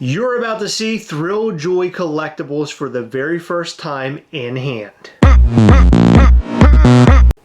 You're about to see Thrilljoy collectibles for the very first time in hand.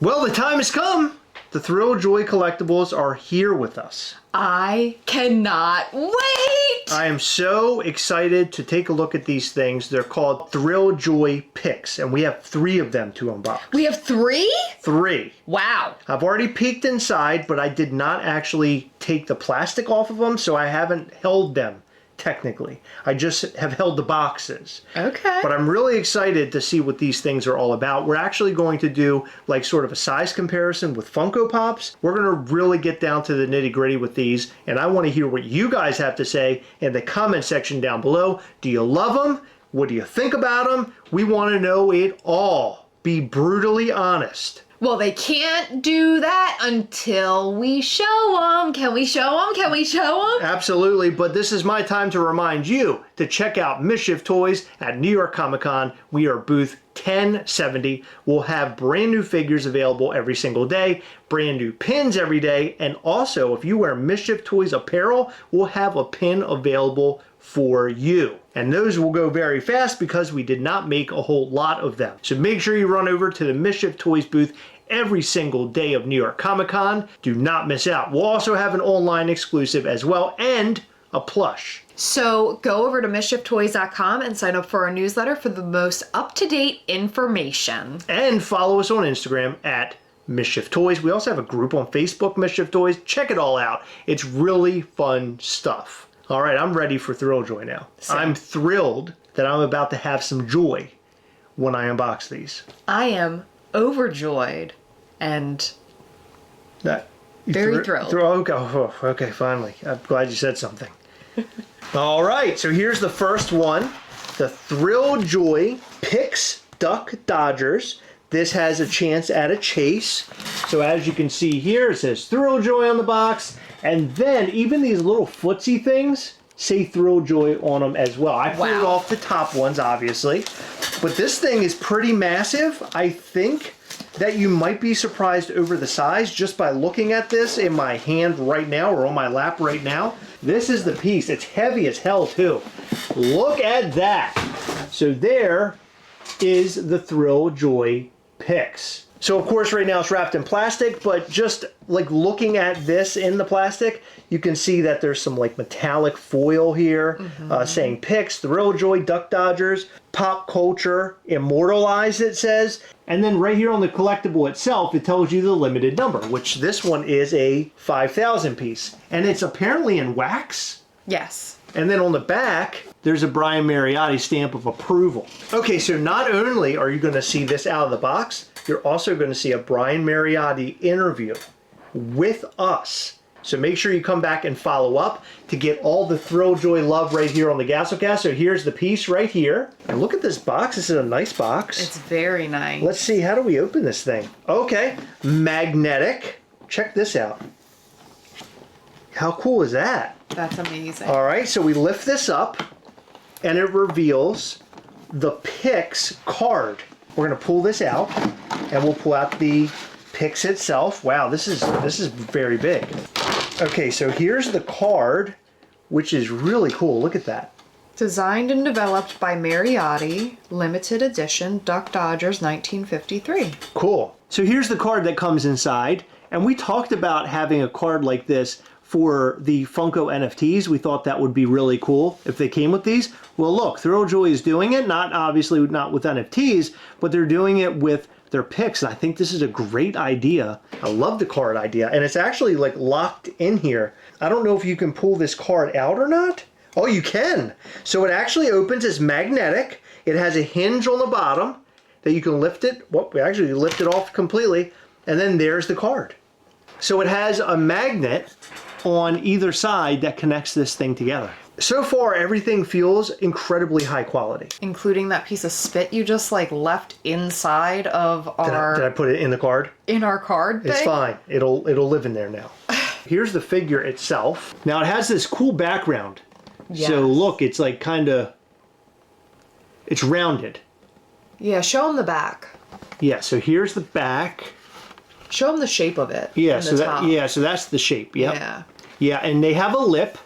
Well, the time has come. The Thrilljoy collectibles are here with us. I cannot wait! I am so excited to take a look at these things. They're called Thrilljoy Pix, and we have 3 of them to unbox. We have 3? 3. Wow. I've already peeked inside, but I did not actually take the plastic off of them, so I haven't held them. Technically, I just have held the boxes. Okay. But I'm really excited to see what these things are all about. We're actually going to do like sort of a size comparison with Funko Pops. We're going to really get down to the nitty gritty with these, and I want to hear what you guys have to say in the comment section down below. Do you love them? What do you think about them? We want to know it all. Be brutally honest. Well, they can't do that until we show them. Can we show them? Can we show them? Absolutely, but this is my time to remind you to check out Mischief Toys at New York Comic Con. We are booth 1070. We'll have brand new figures available every single day, brand new pins every day, and also if you wear Mischief Toys apparel, we'll have a pin available for you. And those will go very fast because we did not make a whole lot of them. So make sure you run over to the Mischief Toys booth every single day of New York Comic Con. Do not miss out. We'll also have an online exclusive as well and a plush. So go over to MISCHIEFtoys.com and sign up for our newsletter for the most up-to-date information. And follow us on Instagram at Mischief Toys. We also have a group on Facebook, Mischief Toys. Check it all out. It's really fun stuff. All right, I'm ready for Thrilljoy now. Same. I'm thrilled that I'm about to have some joy when I unbox these. I am overjoyed and very thrilled. Okay, finally. I'm glad you said something. All right, so here's the first one. The Thrilljoy Pix Duck Dodgers. This has a chance at a chase. So as you can see here, it says Thrilljoy on the box. And then even these little footsie things say Thrilljoy on them as well. I pulled off the top ones, obviously. But this thing is pretty massive. I think that you might be surprised over the size just by looking at this in my hand right now or on my lap right now. This is the piece. It's heavy as hell too. Look at that. So there is the Thrilljoy Pix. So of course right now it's wrapped in plastic, but just like looking at this in the plastic, you can see that there's some like metallic foil here saying Pix, Thrilljoy, Duck Dodgers, Pop Culture, Immortalized it says. And then right here on the collectible itself, it tells you the limited number, which this one is a 5,000 piece. And it's apparently in wax. yes. And then on the back, there's a Brian Mariotti stamp of approval. Okay, so not only are you going to see this out of the box, you're also going to see a Brian Mariotti interview with us. So make sure you come back and follow up to get all the Thrilljoy love right here on the Gastlecast. So here's the piece right here. And look at this box. This is a nice box. It's very nice. Let's see, how do we open this thing? Okay, magnetic. Check this out. How cool is that? That's amazing. All right, so we lift this up and it reveals the Pix card. We're gonna pull this out and we'll pull out the Pix itself. Wow, this is very big. Okay, so here's the card, which is really cool. Look at that. Designed and developed by Mariotti, limited edition, Duck Dodgers, 1953. Cool. So here's the card that comes inside, and we talked about having a card like this for the Funko NFTs. We thought that would be really cool if they came with these. Well, look, Thrilljoy is doing it, obviously not with NFTs, but they're doing it with their Pix, and I think this is a great idea. I love the card idea, and it's actually like locked in here. I don't know if you can pull this card out or not. Oh, you can. So it actually opens as magnetic. It has a hinge on the bottom that you can lift it. Well, we actually lift it off completely, and then there's the card. So it has a magnet on either side that connects this thing together. So far, everything feels incredibly high quality. Including that piece of spit you just like left inside of our... Did I put it in the card? In our card thing? It's fine. It'll live in there now. Here's the figure itself. Now it has this cool background. Yes. So look, it's like it's rounded. Yeah, show them the back. Yeah, so here's the back. Show them the shape of it. Yeah, so that's the shape. Yep. Yeah. Yeah, and they have a lip.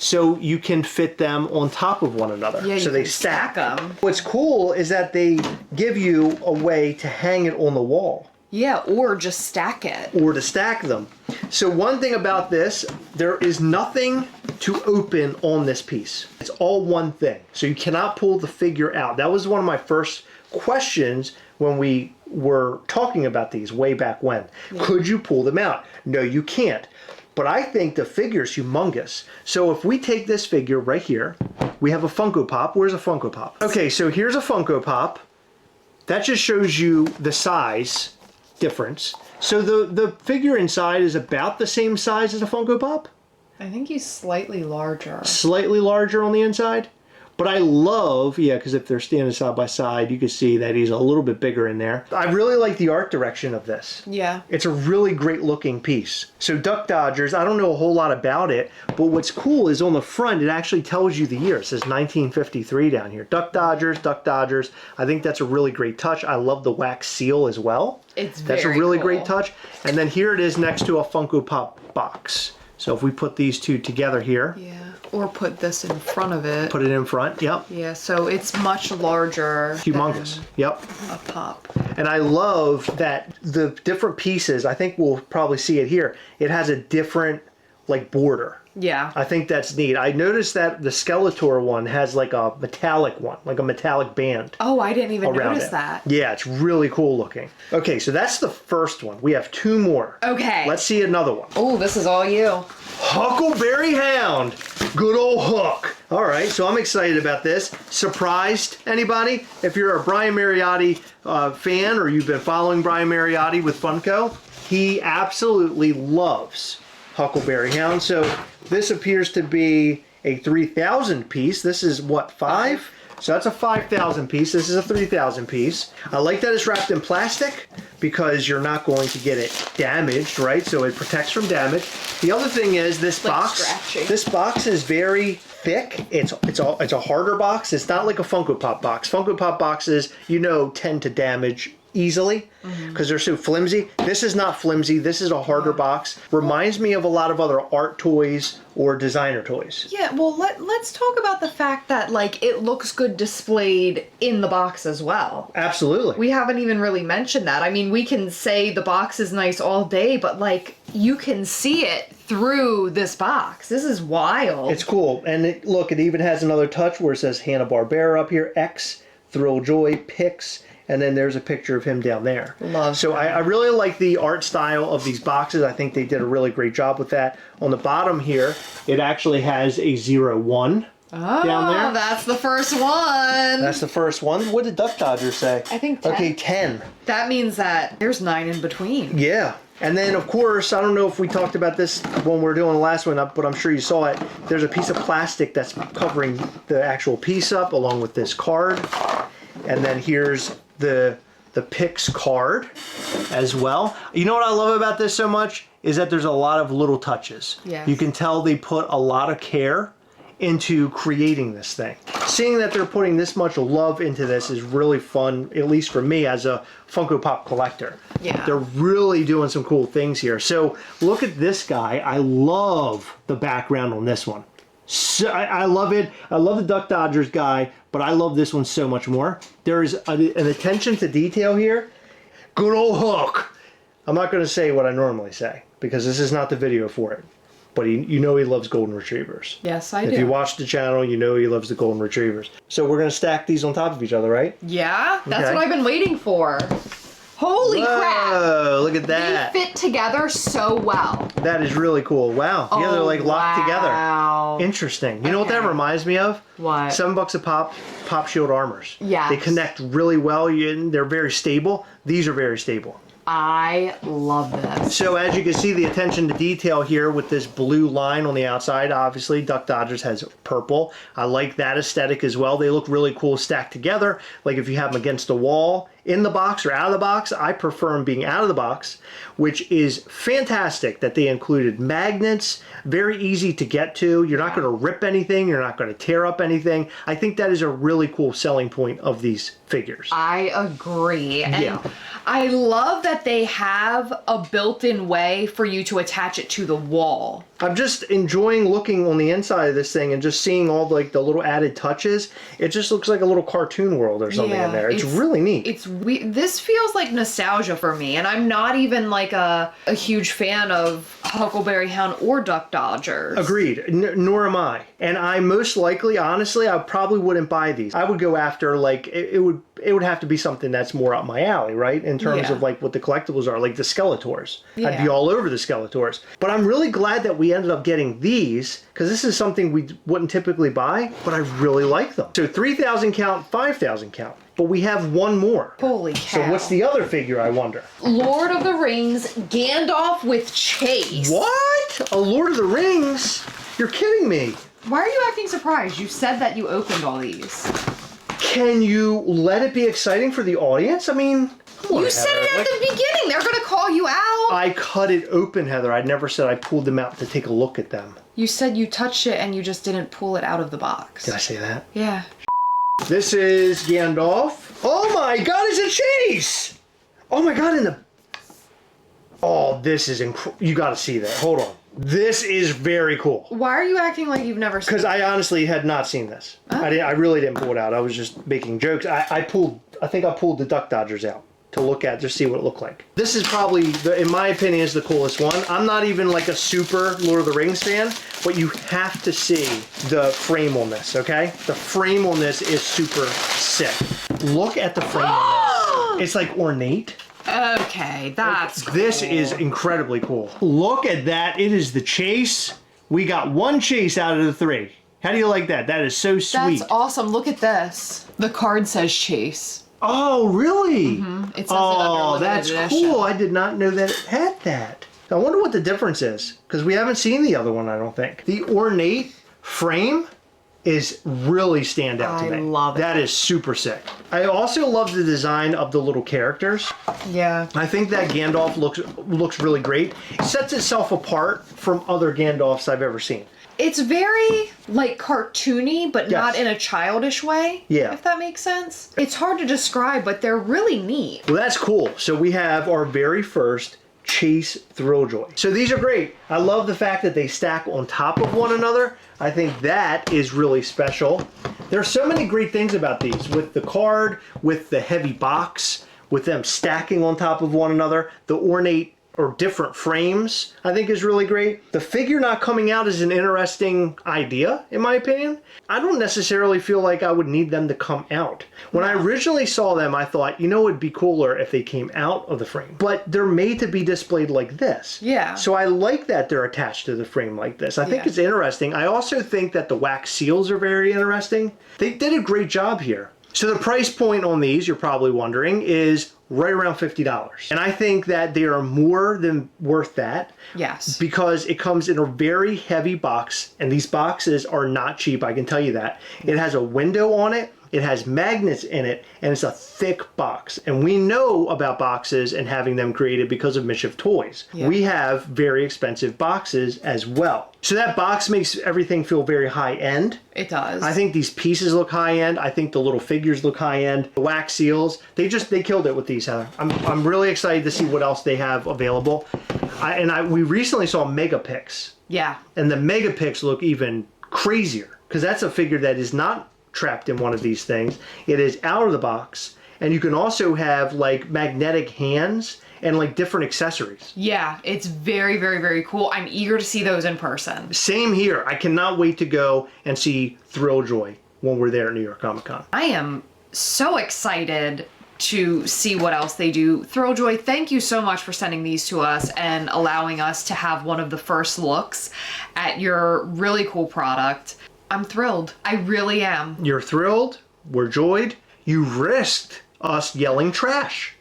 so you can fit them on top of one another. Yeah, so you they can stack. stack 'em. What's cool is that they give you a way to hang it on the wall. Yeah, or just stack it. Or to stack them. So one thing about this, there is nothing to open on this piece. It's all one thing. So you cannot pull the figure out. That was one of my first questions when we were talking about these way back when. Yeah. Could you pull them out? No, you can't. But I think the figure's humongous. So if we take this figure right here, we have a Funko Pop. Where's a Funko Pop? Okay, so here's a Funko Pop. That just shows you the size difference. So the figure inside is about the same size as a Funko Pop? I think he's slightly larger. Slightly larger on the inside? But I love, yeah, because if they're standing side by side, you can see that he's a little bit bigger in there. I really like the art direction of this. Yeah. It's a really great looking piece. So Duck Dodgers, I don't know a whole lot about it, but what's cool is on the front, it actually tells you the year. It says 1953 down here. Duck Dodgers, Duck Dodgers. I think that's a really great touch. I love the wax seal as well. That's a really great touch. And then here it is next to a Funko Pop box. So if we put these two together here. Yeah. Or put this in front of it. Put it in front, yep. Yeah, so it's much larger. Humongous, yep. A pop. And I love that the different pieces, I think we'll probably see it here, it has a different like border. Yeah. I think that's neat. I noticed that the Skeletor one has like a metallic one, like a metallic band. Oh, I didn't even notice that. Yeah, it's really cool looking. Okay, so that's the first one. We have two more. Okay. Let's see another one. Oh, this is all you. Huckleberry Hound. Good old Hook. All right, so I'm excited about this. Surprised anybody? If you're a Brian Mariotti fan or you've been following Brian Mariotti with Funko, he absolutely loves Huckleberry Hound. So this appears to be a 3,000 piece. This is what, 5? So that's a 5,000 piece. This is a 3,000 piece. I like that it's wrapped in plastic because you're not going to get it damaged, right? So it protects from damage. The other thing is this box. Scratchy. This box is very thick. It's a harder box. It's not like a Funko Pop box. Funko Pop boxes, you know, tend to damage easily because they're so flimsy. This is not flimsy. This is a harder box. Reminds me of a lot of other art toys or designer toys. Yeah, well, let's talk about the fact that like it looks good displayed in the box as well. Absolutely. We haven't even really mentioned that. I mean, we can say the box is nice all day, but like you can see it through this box. This is wild. It's cool. And look, it even has another touch where it says Hanna-Barbera up here, X, Thrilljoy, Pix, and then there's a picture of him down there. Love so I really like the art style of these boxes. I think they did a really great job with that. On the bottom here, it actually has a 01 down there. That's the first one. That's the first one. What did Duck Dodgers say? I think 10. Okay, 10. That means that there's 9 in between. Yeah. And then, of course, I don't know if we talked about this when we were doing the last one, but I'm sure you saw it. There's a piece of plastic that's covering the actual piece up along with this card. And then here's the Pix card as well. You know what I love about this so much is that there's a lot of little touches. Yes. You can tell they put a lot of care into creating this thing. Seeing that they're putting this much love into this is really fun, at least for me as a Funko Pop collector. Yeah. They're really doing some cool things here. So look at this guy. I love the background on this one. So, I love it. I love the Duck Dodgers guy, but I love this one so much more. There is an attention to detail here. Good old Hook. I'm not going to say what I normally say because this is not the video for it. But you know he loves golden retrievers. Yes, I do. If you watch the channel, you know he loves the golden retrievers. So we're going to stack these on top of each other, right? Yeah, that's what I've been waiting for. Holy crap! Oh, look at that. They fit together so well. That is really cool. Wow. Yeah, they're like locked wow. together. Interesting. You know what that reminds me of? What? $7 a pop, Pop Shield armors. Yes. They connect really well. They're very stable. These are very stable. I love this. So as you can see, the attention to detail here with this blue line on the outside, obviously Duck Dodgers has purple. I like that aesthetic as well. They look really cool stacked together. Like if you have them against a wall, in the box or out of the box. I prefer them being out of the box, which is fantastic that they included magnets, very easy to get to. You're not going to rip anything. You're not going to tear up anything. I think that is a really cool selling point of these figures. I agree. And I love that they have a built-in way for you to attach it to the wall. I'm just enjoying looking on the inside of this thing and just seeing all like the little added touches. It just looks like a little cartoon world or something in there. It's really neat. This feels like nostalgia for me, and I'm not even like a huge fan of Huckleberry, Hound, or Duck Dodgers. Agreed. Nor am I. And I most likely, honestly, I probably wouldn't buy these. I would go after like it would have to be something that's more up my alley, right? In terms of like what the collectibles are, like the Skeletors. I'd be all over the Skeletors. But I'm really glad that we ended up getting these, because this is something we wouldn't typically buy, but I really like them. So 3,000 count, 5,000 count. But we have one more. Holy cow. So what's the other figure, I wonder? Lord of the Rings, Gandalf with Chase. What? A Lord of the Rings? You're kidding me. Why are you acting surprised? You said that you opened all these. Can you let it be exciting for the audience? I mean, you said it at the beginning. They're going to call you out. I cut it open, Heather. I never said I pulled them out to take a look at them. You said you touched it and you just didn't pull it out of the box. Did I say that? Yeah. This is Gandalf. Oh my God, it's a Chase! Oh my God, oh, this is you gotta see that. Hold on. This is very cool. Why are you acting like you've never seen it? Because I honestly had not seen this. Oh. I really didn't pull it out. I was just making jokes. I think I pulled the Duck Dodgers out to look at, just see what it looked like. This is probably, in my opinion, is the coolest one. I'm not even like a super Lord of the Rings fan, but you have to see the frame on this, okay? The frame on this is super sick. Look at the frame on this. It's like ornate. Okay, that's cool. This is incredibly cool. Look at that. It is the Chase. We got one Chase out of the 3. How do you like that? That is so sweet. That's awesome. Look at this. The card says Chase. Oh, really? Mm-hmm. It says oh, it under that's edition. cool. I did not know that it had that. I wonder what the difference is, because we haven't seen the other one, I don't think. The ornate frame is really stand out to me. I love it. That is super sick. I also love the design of the little characters. Yeah. I think that Gandalf looks really great. It sets itself apart from other Gandalfs I've ever seen. It's very, like, cartoony, but not in a childish way. Yeah. If that makes sense. It's hard to describe, but they're really neat. Well, that's cool. So we have our very first Chase Thrilljoy. So these are great. I love the fact that they stack on top of one another. I think that is really special. There are so many great things about these, with the card, with the heavy box, with them stacking on top of one another, the ornate or different frames, I think is really great. The figure not coming out is an interesting idea, in my opinion. I don't necessarily feel like I would need them to come out. When I originally saw them, I thought, you know, it'd be cooler if they came out of the frame. But they're made to be displayed like this. Yeah. So I like that they're attached to the frame like this. I think it's interesting. I also think that the wax seals are very interesting. They did a great job here. So the price point on these, you're probably wondering, is right around $50. And I think that they are more than worth that. Yes. Because it comes in a very heavy box, and these boxes are not cheap, I can tell you that. It has a window on it, it has magnets in it, and it's a thick box. And we know about boxes and having them created because of Mischief Toys. Yeah. We have very expensive boxes as well. So that box makes everything feel very high-end. It does. I think these pieces look high-end. I think the little figures look high-end. The wax seals, they killed it with these, Heather. I'm really excited to see what else they have available. We recently saw Mega Pix. Yeah. And the Mega Pix look even crazier, because that's a figure that is not trapped in one of these things. It is out of the box, and you can also have like magnetic hands and like different accessories. Yeah, it's very, very, very cool. I'm eager to see those in person. Same here. I cannot wait to go and see Thrilljoy when we're there at New York Comic Con. I am so excited to see what else they do. Thrilljoy, thank you so much for sending these to us and allowing us to have one of the first looks at your really cool product. I'm thrilled. I really am. You're thrilled. We're joyed. You risked us yelling trash.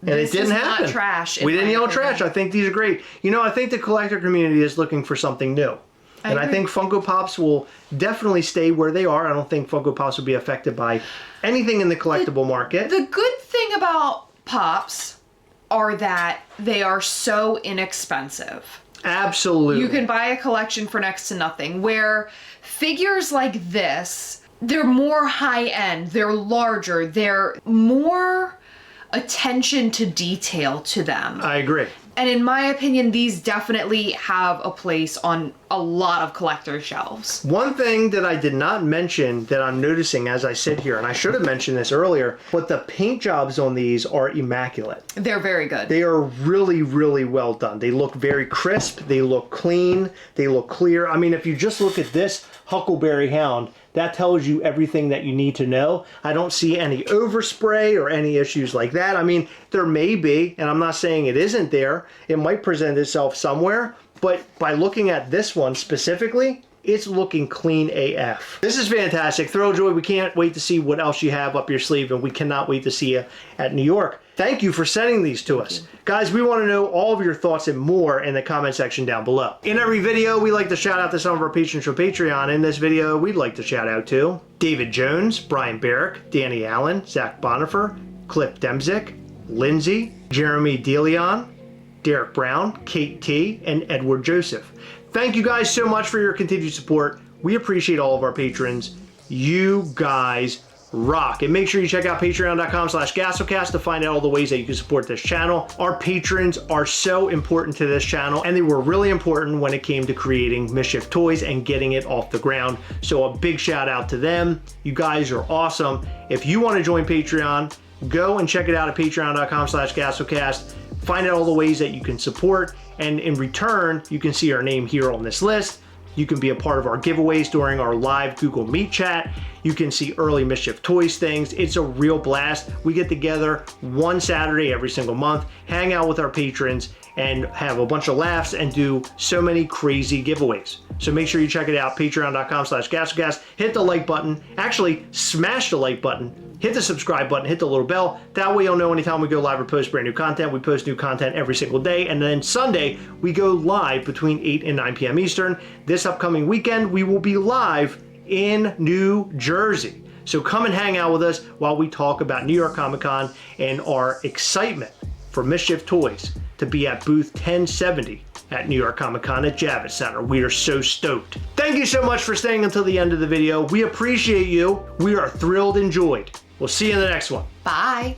And it didn't happen. Not trash. We didn't yell trash. I think these are great. You know, I think the collector community is looking for something new. And I think Funko Pops will definitely stay where they are. I don't think Funko Pops will be affected by anything in the collectible market. The good thing about Pops are that they are so inexpensive. Absolutely. You can buy a collection for next to nothing, where figures like this, they're more high-end, they're larger, they're more attention to detail to them. I agree. And in my opinion, these definitely have a place on a lot of collector shelves. One thing that I did not mention that I'm noticing as I sit here, and I should have mentioned this earlier, but the paint jobs on these are immaculate. They're very good. They are really, really well done. They look very crisp. They look clean. They look clear. I mean, if you just look at this Huckleberry Hound, that tells you everything that you need to know. I don't see any overspray or any issues like that. I mean, there may be, and I'm not saying it isn't there. It might present itself somewhere, but by looking at this one specifically, it's looking clean AF. This is fantastic. Thrilljoy, we can't wait to see what else you have up your sleeve, and we cannot wait to see you at New York. Thank you for sending these to us. Guys, we want to know all of your thoughts and more in the comment section down below. In every video, we like to shout out to some of our patrons from Patreon. In this video, we'd like to shout out to David Jones, Brian Barrick, Danny Allen, Zach Bonifer, Cliff Demzik, Lindsay, Jeremy DeLeon, Derek Brown, Kate T, and Edward Joseph. Thank you guys so much for your continued support. We appreciate all of our patrons. You guys rock. And make sure you check out patreon.com/Gastlecast to find out all the ways that you can support this channel. Our patrons are so important to this channel, and they were really important when it came to creating Mischief Toys and getting it off the ground. So a big shout out to them. You guys are awesome. If you want to join Patreon, go and check it out at patreon.com/Gastlecast. Find out all the ways that you can support, and in return, you can see our name here on this list. You can be a part of our giveaways during our live Google Meet chat. You can see early Mischief Toys things. It's a real blast. We get together one Saturday every single month, hang out with our patrons, and have a bunch of laughs and do so many crazy giveaways. So make sure you check it out, patreon.com/Gastlecast. Hit the like button. Actually, smash the like button. Hit the subscribe button, hit the little bell. That way you'll know anytime we go live or post brand new content. We post new content every single day. And then Sunday, we go live between 8 and 9 p.m. Eastern. This upcoming weekend, we will be live in New Jersey. So come and hang out with us while we talk about New York Comic Con and our excitement for Mischief Toys to be at booth 1070 at New York Comic Con at Javits Center. We are so stoked. Thank you so much for staying until the end of the video. We appreciate you. We are thrilled and joyed. We'll see you in the next one. Bye.